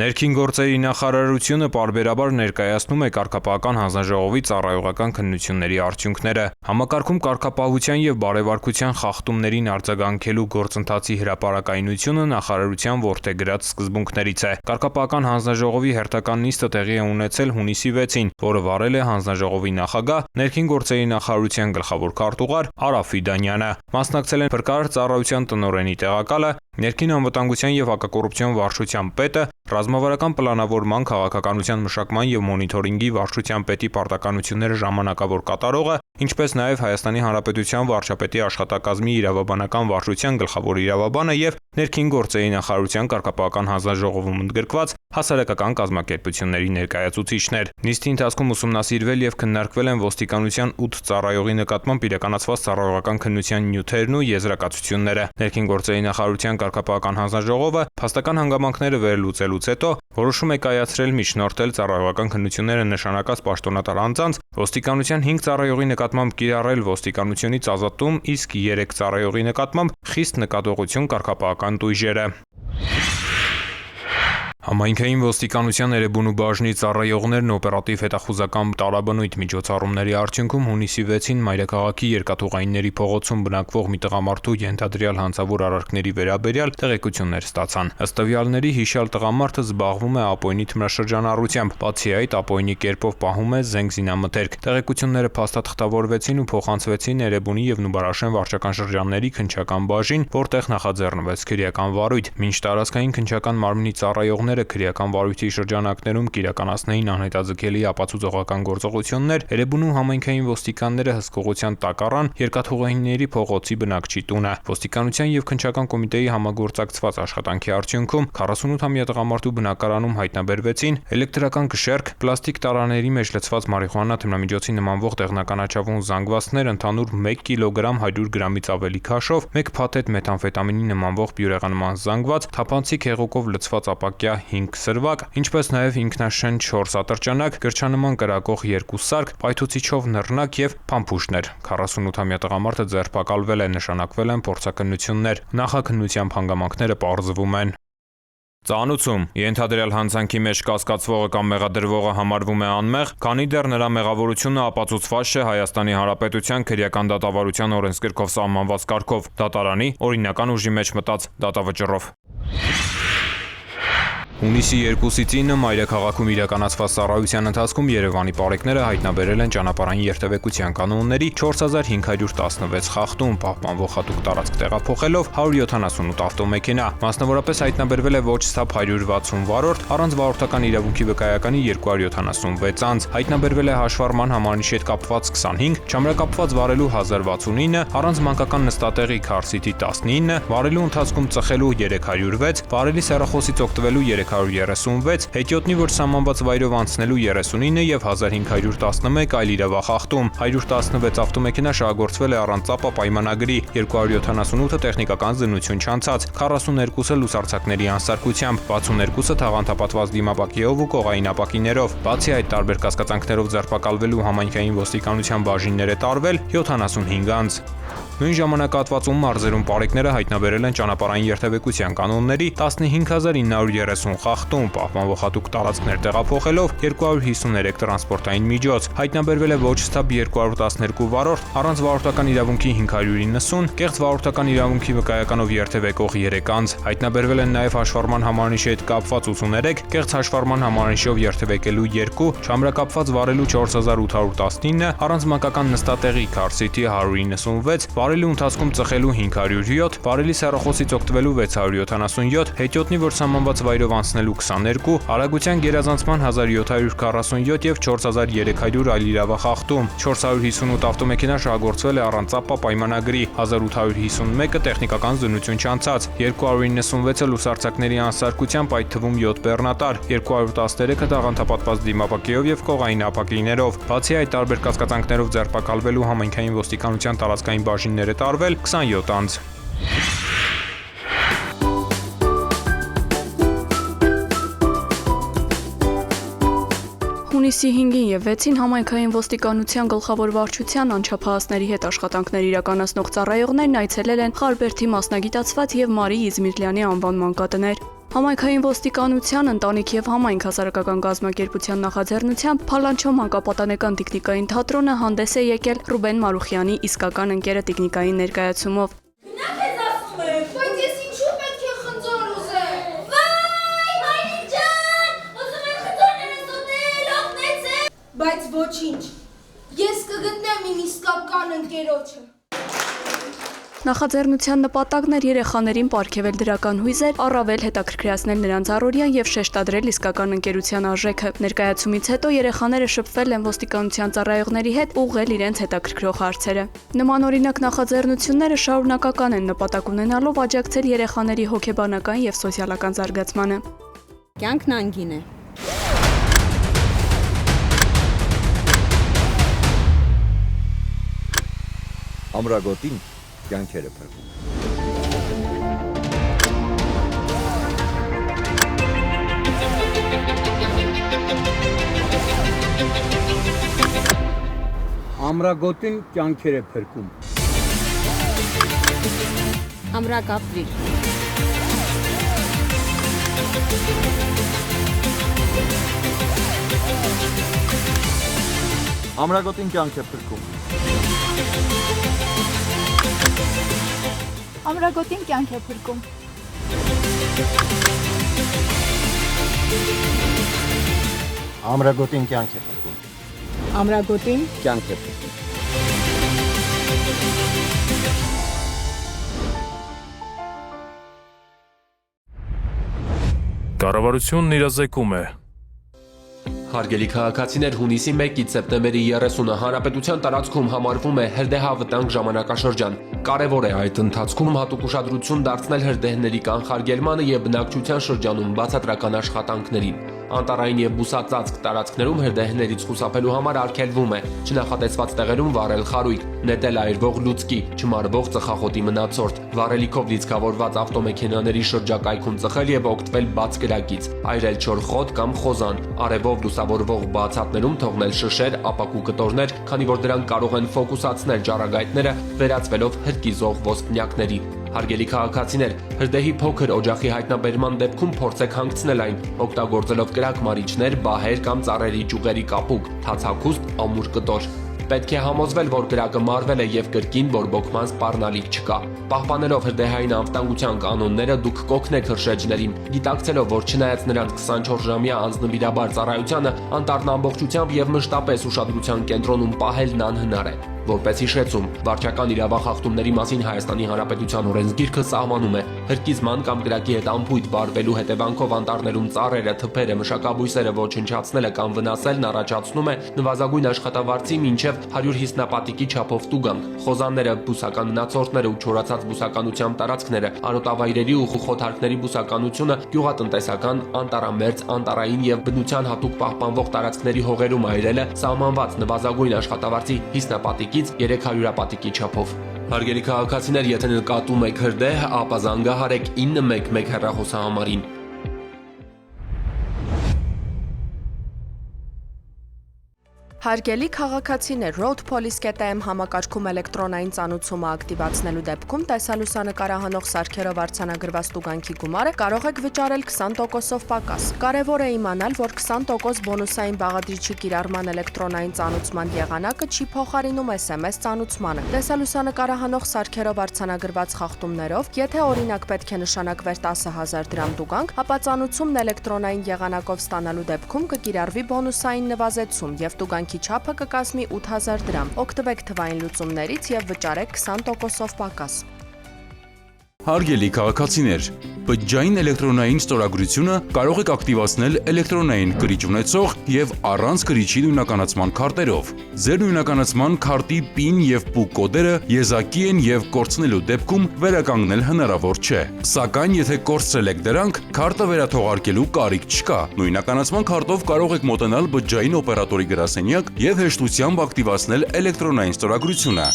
Ներքին գործերի նախարարությունը պարբերաբար ներկայացնում է կարգապահական հանձնաժողովի ծառայողական քննությունների արդյունքները։ Համակարգում կարգապահության եւ բարեվարկության խախտումներին արձագանքելու գործընթացի հրապարակայնությունը նախարարության որդեգրած սկզբունքներից է։ Կարգապահական հանձնաժողովի հերթական նիստը տեղի է ունեցել հունիսի 6-ին, որը վարել է հանձնաժողովի նախագահ, ներքին գործերի նախարարության գլխավոր քարտուղար Արա Ֆիդանյանը։ Մասնակցել են փրկարար ծառայության տնօրենի տեղակալը, ներքին անվտանգության եւ հակակոռուպցիոն վարչության պետը, ռազմավարական պլանավորման, քաղաքականության մշակման եւ մոնիթորինգի վարչության պետի պարտականությունները ժամանակավոր կատարողը, ինչպես նաեւ Հայաստանի Հանրապետության վարչապետի աշխատակազմի իրավաբանական վարչության գլխավոր իրավաբանը եւ ներքին գործերի նախարարության կարգապահական հանձնաժողովում ընդգրկված հասարակական կազմակերպությունների ներկայացուցիչներ։ Նիստի ընթացքում ուսումնասիրվել եւ քննարկվել են ոստիկանության 8 ծառայողի նկատմամբ իրականացված ծառայողական քննության նյութերն ու եզրակացությունները։ Ներքին գործերի նախարարության կարգապահական հանձնաժողովը փաստական հանգամանքները վերլուծելուց հետո որոշում է կայացրել միջնորդել ծառայողական քննությունները նշանակած պաշտոնատար անձանց, ոստիկանության 5 ծառայողի նկատմամբ կիրառել ոստիկանությունից ազատում, իսկ 3 ծառայողի նկատմամբ խիստ նկատողություն կարգապահական տույժերը։ Համայնքային ոստիկանության Էրեբունու բաժնի ծառայողներն օպերատիվ հետախուզական տարաբնույթ միջոցառումների արդյունքում հունիսի 6-ին Մայրաքաղաքի Երկաթուղայինների փողոցում բնակվող մի տղամարդու ենթադրյալ հանցավոր արարքների վերաբերյալ տեղեկություններ ստացան։ Ըստ տվյալների հիշյալ տղամարդը զբաղվում է Ապոյնի թմրաշրջանառությամբ, բացի այդ Ապոյնի կերպով պահում է զենք զինամթերք։ Տեղեկությունները փաստաթղթավորվեցին ու փոխանցվեցին Էրեբունի եւ Նուբարաշեն վարչական շրջանների քննչական բաժին, որտեղ նախաձեռնվեց քրեական վարույթ։ Մինչ տարածքային քննչական մարմնի ծառայողները քրեական վարույթի շրջանակներում կիրականացնեին անհետաձգելի ապացուցողական գործողություններ, Էրեբունու համայնքային ոստիկանները հսկողության տակ առան Երկաթուղայինների փողոցի բնակչի տունը։ Ոստիկանության եւ քննչական կոմիտեի համագործակցված աշխատանքի արդյունքում 48-ամյա տղամարդու բնակարանում հայտնաբերվեցին էլեկտրական կշեռք, պլաստիկ տարաների մեջ լցված մարիխուանա թմրամիջոցի նմանվող դեղնականաչավուն զանգվածներ ընդհանուր 1 կիլոգրամ 100 գրամից ավելի քաշով, 1 փաթեթ մեթամֆետամինի նմանվող բյուրեղանման զանգված, թափանցիկ հեղուկով լցված ապակյա 5 սրվակ, ինչպես նաև ինքնաշեն 4 ատրճանակ, գրչանման կրակող 2 սարք, պայթուցիչով նռնակ եւ փամփուշտներ։ 48-ամյա տղամարդը ձերբակալվել է, նշանակվել են փորձաքննություններ։ Նախաքննությամբ հանգամանքները պարզվում են։ Ծանուցում ենթադրյալ հանցանքի մեջ կասկածվողը կամ մեղադրվողը համարվում է անմեղ, քանի դեռ նրա մեղավորությունը ապացուցված չէ Հայաստանի Հանրապետության քրեական դատավարության օրենսգրքով սահմանված կարգով, դատարանի օրինական ուժի մեջ մտած դատավճռով։ Հունիսի 2-ից 9 Մայրաքաղաքում իրականացված ծառայության ընթացքում Երևանի պարեկները հայտնաբերել են ճանապարհային երթևեկության կանոնների 4516 խախտում, պահպանվող հատուկ տարածք տեղափոխելով 178 ավտոմեքենա։ Մասնավորապես հայտնաբերվել է ոչ սթափ 160 վարորդ, առանց վարորդական իրավունքի վկայականի 276 անձ, հայտնաբերվել է հաշվառման համարնիշի հետ կապված 25, չամրակապված վարելու 1069, առանց մանկական նստատեղի քարսիթի 19, վարելու ընթացքում ծխելու 306, վարելի հեռախոսից օգտվելու 336, հետիոտնի որ սահմանված վայրով անցնելու 39 եւ 1511 այլ իրավախախտում, 116 ավտոմեքենա շահագործվել է առանց ԱՊԱ պայմանագրի, 278-ը տեխնիկական զննություն չանցած, 42-ը լուսարձակների անսարքությամբ, 62-ը թաղանթապատված դիմապակիով ու կողային ապակիներով։ Բացի այդ տարբեր կասկածանքներով ձերբակալվելու համայնքային ոստիկանության բաժիններ է տարվել 75 անձ։ Նույն ժամանակահատվածում մարզերում պարեկները հայտնաբերել են ճանապարհային երթևեկության կանոնների 15930 խախտում, պահպանվող հատուկ տարածքներ տեղափոխելով 253 տրանսպորտային միջոց, հայտնաբերվել է ոչ սթափ 212 վարորդ, առանց վարորդական իրավունքի 590, կեղծ վարորդական իրավունքի վկայականով երթևեկող 3 անձ, հայտնաբերվել են նաև հաշվառման համարնիշի հետ կապված 83, կեղծ հաշվառման համարնիշով երթևեկելու 2, չամրակապված վարելու 4819, առանց մանկական նստատեղի քարսիթի 196, վարելու ընթացքում ծխելու 507, վարելի հեռախոսից օգտվելու 677, հետիոտնի որ սահմանված վայրով անցնելու 22, արագության գերազանցման 1747 եւ 4300 այլ իրավախախտում, 458 ավտոմեքենա շահագործվել է առանց ԱՊԱ պայմանագրի, 1851-ը տեխնիկական զննություն չանցած, 296-ը լուսարձակների անսարքությամբ, այդ թվում 7 բեռնատար, 213-ը տաղանթապատված դիմապակիով եւ կողային ապակիներով։ Բացի այդ տարբեր կասկածանքներով ձերբակալվելու համայնքային ոստիկանության տարածքային բաժիններ է տարվել 27 անձ։ Հունիսի 5-ին եւ 6-ին համայնքային ոստիկանության գլխավոր վարչության անչափահասների հետ աշխատանքներ իրականացնող ծառայողներն այցելել են Խարբերդի մասնագիտացված եւ Մարի Իզմիրլյանի անվան մանկատներ։ Համայնքային ոստիկանության, ընտանիք եւ համայնք հասարակական կազմակերպության նախաձեռնությամբ Փալանչո մանկապատանեկան տիկնիկային թատրոնը հանդես է եկել Ռուբեն Մարուխյանի իսկական ընկերը տիկնիկային ներկայացումով։ Բայց ոչինչ, ես կգտնեմ իմ իսկական ընկերոջը։ Նախաձեռնության նպատակն էր երեխաներին պարգևել դրական հույզեր, առավել հետաքրքրացնել նրանց առօրյան եւ շեշտադրել իսկական ընկերության արժեքը։ Ներկայացումից հետո երեխաները շփվել են ոստիկանության ծառայողների հետ, ուղղել իրենց հետաքրքրող հարցերը։ Նմանօրինակ նախաձեռնությունները շարունակական են, նպատակ ունենալով աջակցել երեխաների հոգեբանական եւ սոցիալական զարգացմանը։ Կյանքն անգին է։ Ամրագոտին կյանքեր է փրկում։ Ամրագոտին կյանքեր է փրկում։ Ամրակապվիր։ Ամրագոտին կյանք է փրկում։ Ամրագոտին կյանք է փրկում։ Ամրագոտին կյանք է փրկում։ Ամրագոտին Կյանք է փրկում։ Կառավարությունն իրազեկում է։ Հարգելի քաղաքացիներ, հունիսի 1-ից սեպտեմբերի 30-ը հանրապետության տարածքում համարվում է հրդեհավտանգ ժամանակաշրջան։ Կարևոր է այդ ընթացքում հատուկ ուշադրություն դարձնել հրդեհների կանխարգելմանը եւ բնակչության շրջանում բացատրական աշխատանքներին։ Անտառային եւ բուսածածկ տարածքներում հրդեհներից խուսափելու համար արգելվում է չնախատեսված տեղերում վառել խարույկ, նետել այրվող լուծկի, չմարվող ծխախոտի մնացորդ, վառելիքով լիցքավորված ավտոմեքենաների շրջակայքում ծխել եւ օգտվել բաց կրակից, այրել չոր խոտ կամ խոզան, արևով լուսավորվող բացատներում թողնել շշեր, ապակու կտորներ, քանի որ դրանք կարող են ֆոկուսացնել ճառագայթները, վերածվելով հրկիզող ոսպնյակների։ Հարգելի քաղաքացիներ, հրդեհի փոքր օջախի հայտնաբերման դեպքում փորձեք հանգցնել այն, օգտագործելով կրակմարիչներ, բահեր կամ ծառերի ճյուղերի կապուկ, թացակուստ, ամուր կտոր։ Պետք է համոզվել, որ կրակը մարվել է եւ կրկին բորբոքման սպառնալիք չկա։ Պահպանելով հրդեհային անվտանգության կանոնները դուք կօգնեք հրշեջներին, գիտակցելով, որ չնայած նրանց 24-ժամյա անձնվիրաբար ծառայությանը, անտառն ամբողջությամբ եւ մշտապես ուշադրության կենտրոնում պահելն անհնար է։ Որպես հիշեցում, վարչական իրավախախտումների մասին Հայաստանի Հանրապետության օրենսգիրքը սահմանում է հրկիզման կամ կրակի հետ անփույթ վարվելու հետևանքով անտառներում ծառերը, թփերը, մշակաբույսերը ոչնչացնելը կամ վնասելն առաջացնում է նվազագույն աշխատավարձի մինչև 150 պատիկի չափով տուգանք։ Խոզանները, բուսական մնացորդները ու չորացած բուսականությամբ տարածքները, արոտավայրերի ու խոթարքների բուսականությունը, գյուղատնտեսական, անտառամերձ, անտառային եւ բնության հատուկ պահպանվող տարածքների հողերում այրելը սահմանված նվազագույն աշխատավարձի 50 պատիկից 300 պատիկի չափով։ Հարգելի քաղաքացիներ, եթե նկատում եք հրդեհ, ապա զանգահարեք 911 հեռախոսահամարին։ Հարգելի քաղաքացիներ, Road Police.am համակարգում էլեկտրոնային ծանուցումը ակտիվացնելու դեպքում տեսալուսանկարահանող սարքերով արձանագրված տուգանքի գումարը կարող եք վճարել 20%-ով պակաս։ Կարևոր է իմանալ, որ 20% բոնուսային բաղադրիչի կիրառման էլեկտրոնային ծանուցման եղանակը չի փոխարինում SMS ծանուցմանը։ Տեսալուսանկարահանող սարքերով արձանագրված խախտումներով, եթե օրինակ պետք է նշանակվեր 10,000 դրամ տուգանք, ապա ծանուցումն էլեկտրոնային եղանակով ստանալու դեպքում կկիրառվի բոնուսային նվազեցում եւ տուգանքի չափը կկազմի 8000 դրամ։ Օգտվեք թվային լուծումներից եւ վճարեք 20%-ով պակաս։ Հարգելի քաղաքացիներ, բջջային էլեկտրոնային ստորագրությունը կարող եք ակտիվացնել էլեկտրոնային կրիչ ունեցող եւ առանց կրիչի նույնականացման քարտերով։ Ձեր նույնականացման քարտի PIN եւ PUK կոդերը եզակի են եւ կորցնելու դեպքում վերականգնել հնարավոր չէ։ Սակայն եթե կորցրել եք դրանք, քարտը վերաթողարկելու կարիք չկա։ Նույնականացման քարտով կարող եք մոտենալ բջջային օպերատորի գրասենյակ եւ հեշտությամբ ակտիվացնել էլեկտրոնային ստորագրությունը։